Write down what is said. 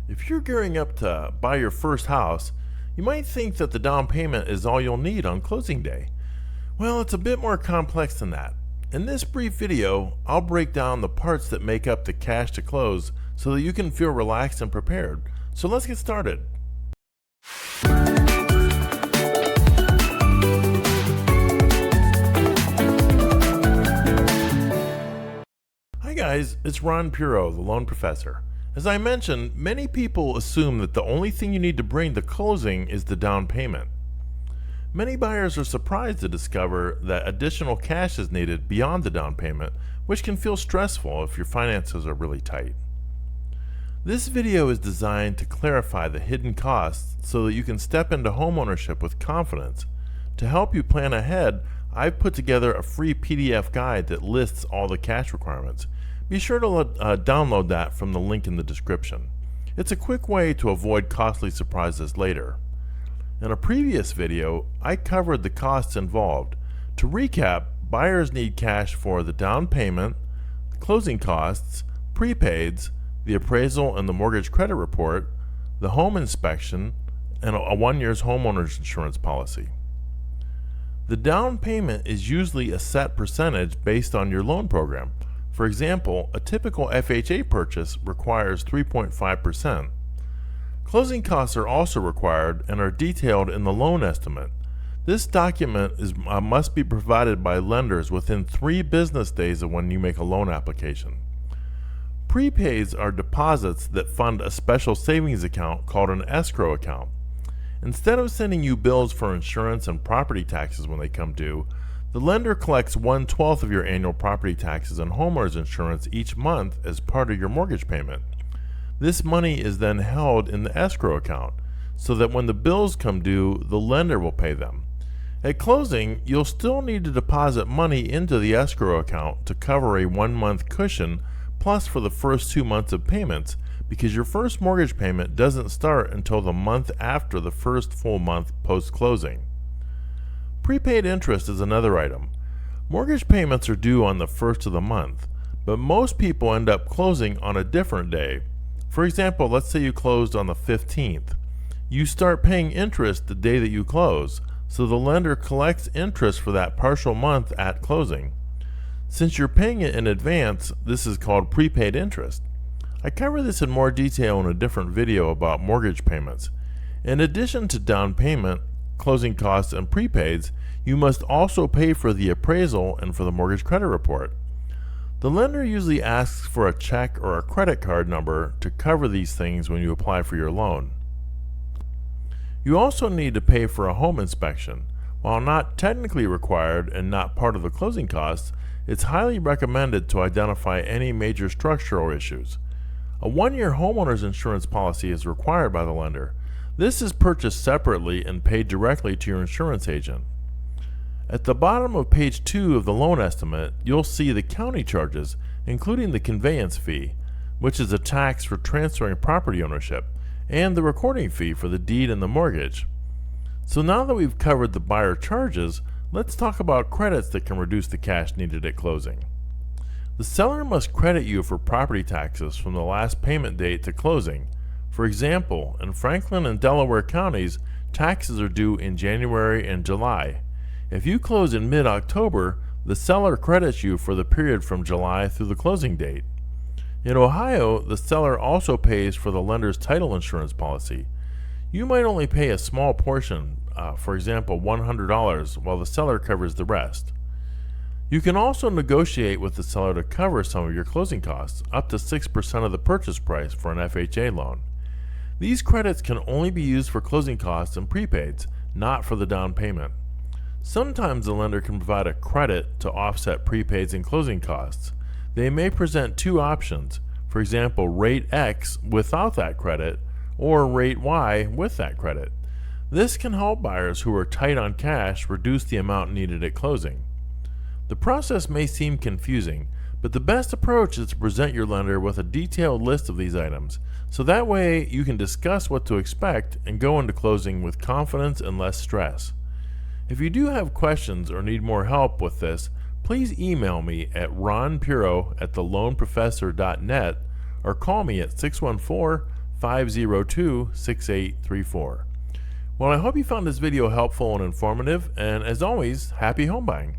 If you're gearing up to buy your first house, you might think that the down payment is all you'll need on closing day. Well, it's a bit more complex than that. In this brief video, I'll break down the parts that make up the cash to close so that you can feel relaxed and prepared. So let's get started. Hi guys, it's Ron Puro, the loan professor. As I mentioned, many people assume that the only thing you need to bring to closing is the down payment. Many buyers are surprised to discover that additional cash is needed beyond the down payment, which can feel stressful if your finances are really tight. This video is designed to clarify the hidden costs so that you can step into homeownership with confidence. To help you plan ahead, I've put together a free PDF guide that lists all the cash requirements. Be sure to download that from the link in the description. It's a quick way to avoid costly surprises later. In a previous video, I covered the costs involved. To recap, buyers need cash for the down payment, closing costs, prepaids, the appraisal and the mortgage credit report, the home inspection, and a 1 year's homeowner's insurance policy. The down payment is usually a set percentage based on your loan program. For example, a typical FHA purchase requires 3.5%. Closing costs are also required and are detailed in the loan estimate. This document must be provided by lenders within 3 business days of when you make a loan application. Prepaids are deposits that fund a special savings account called an escrow account. Instead of sending you bills for insurance and property taxes when they come due, the lender collects 1/12 of your annual property taxes and homeowner's insurance each month as part of your mortgage payment. This money is then held in the escrow account so that when the bills come due, the lender will pay them. At closing, you'll still need to deposit money into the escrow account to cover a 1-month cushion plus for the first 2 months of payments, because your first mortgage payment doesn't start until the month after the first full month post-closing. Prepaid interest is another item. Mortgage payments are due on the first of the month, but most people end up closing on a different day. For example, let's say you closed on the 15th. You start paying interest the day that you close, so the lender collects interest for that partial month at closing. Since you're paying it in advance, this is called prepaid interest. I cover this in more detail in a different video about mortgage payments. In addition to down payment, closing costs, and prepaids, you must also pay for the appraisal and for the mortgage credit report. The lender usually asks for a check or a credit card number to cover these things when you apply for your loan. You also need to pay for a home inspection. While not technically required and not part of the closing costs, it's highly recommended to identify any major structural issues. A 1-year homeowner's insurance policy is required by the lender. This is purchased separately and paid directly to your insurance agent. At the bottom of page 2 of the loan estimate, you'll see the county charges, including the conveyance fee, which is a tax for transferring property ownership, and the recording fee for the deed and the mortgage. So now that we've covered the buyer charges, let's talk about credits that can reduce the cash needed at closing. The seller must credit you for property taxes from the last payment date to closing. For example, in Franklin and Delaware counties, taxes are due in January and July. If you close in mid-October, the seller credits you for the period from July through the closing date. In Ohio, the seller also pays for the lender's title insurance policy. You might only pay a small portion, for example $100, while the seller covers the rest. You can also negotiate with the seller to cover some of your closing costs, up to 6% of the purchase price for an FHA loan. These credits can only be used for closing costs and prepaids, not for the down payment. Sometimes the lender can provide a credit to offset prepaids and closing costs. They may present 2 options, for example, rate X without that credit or rate Y with that credit. This can help buyers who are tight on cash reduce the amount needed at closing. The process may seem confusing, but the best approach is to present your lender with a detailed list of these items, so that way you can discuss what to expect and go into closing with confidence and less stress. If you do have questions or need more help with this, please email me at ronpuro@theloanprofessor.net or call me at 614 502 6834. Well, I hope you found this video helpful and informative, and as always, happy home buying.